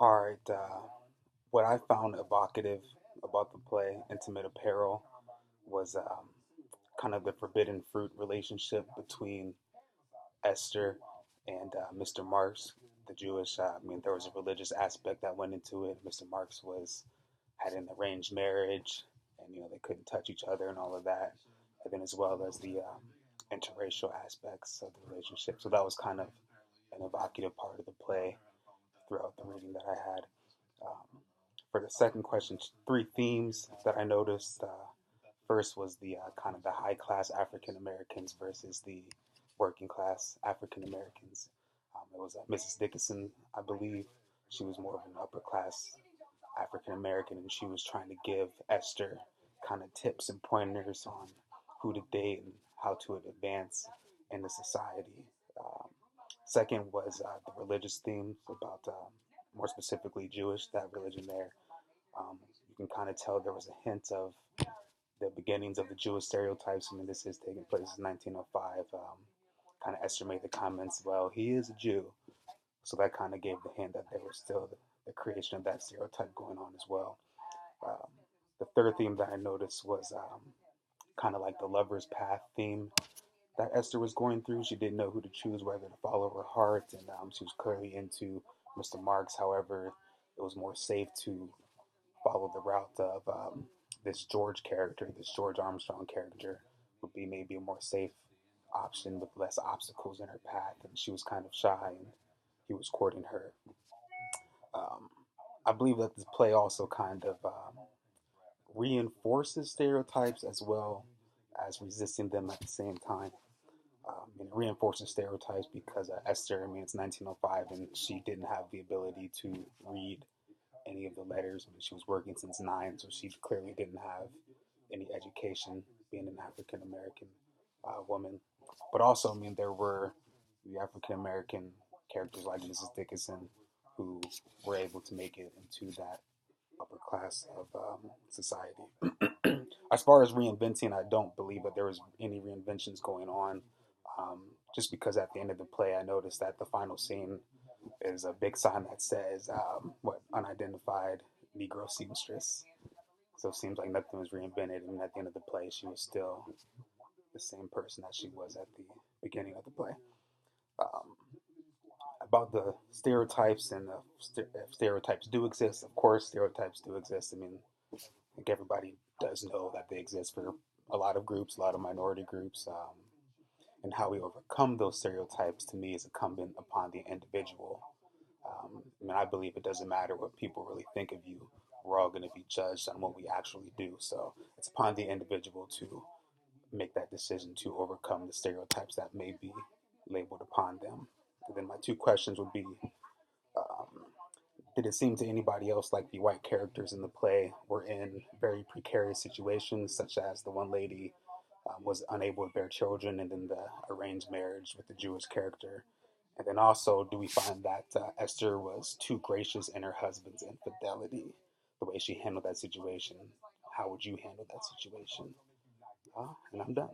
All right. What I found evocative about the play Intimate Apparel was kind of the forbidden fruit relationship between Esther and Mr. Marks, the Jewish. There was a religious aspect that went into it. Mr. Marks had an arranged marriage, and they couldn't touch each other and all of that, and then as well as the interracial aspects of the relationship. So that was kind of an evocative part of the play throughout the reading that I had. Um, for the second question, three themes that I noticed. First was the kind of the high class African Americans versus the working class African Americans. It was Mrs. Dickinson, I believe. She was more of an upper class African American, and she was trying to give Esther kind of tips and pointers on who to date and how to advance in the society. Um, Second was the religious themes about more specifically Jewish, that religion there. You can kind of tell there was a hint of the beginnings of the Jewish stereotypes. This is taking place in 1905. Kind of Esther made the comments, well, he is a Jew. So that kind of gave the hint that there was still the creation of that stereotype going on as well. Um, the third theme that I noticed was kind of like the lover's path theme that Esther was going through. She didn't know who to choose, whether to follow her heart, and she was clearly into Mr. Marks. However, it was more safe to follow the route of this George character, this George Armstrong character, would be maybe a more safe option with less obstacles in her path. And she was kind of shy, and he was courting her. Um, I believe that this play also kind of reinforces stereotypes as well as resisting them at the same time. And it reinforces stereotypes because Esther, it's 1905, and she didn't have the ability to read any of the letters. She was working since 9, so she clearly didn't have any education being an African American woman. But also, there were the African American characters like Mrs. Dickinson who were able to make it into that upper class of society. As far as reinventing, I don't believe that there was any reinventions going on. Just because at the end of the play, I noticed that the final scene is a big sign that says what unidentified Negro seamstress. So it seems like nothing was reinvented, and at the end of the play, she was still the same person that she was at the beginning of the play. Um, about the stereotypes and if stereotypes do exist, of course, stereotypes do exist. I think everybody does know that they exist for a lot of groups, a lot of minority groups. And how we overcome those stereotypes to me is incumbent upon the individual. I believe it doesn't matter what people really think of you. We're all going to be judged on what we actually do. So it's upon the individual to make that decision to overcome the stereotypes that may be labeled upon them. And then my two questions would be um, did it seem to anybody else like the white characters in the play were in very precarious situations, such as the one lady was unable to bear children, and then the arranged marriage with the Jewish character? And then also, do we find that Esther was too gracious in her husband's infidelity, the way she handled that situation? How would you handle that situation? And I'm done.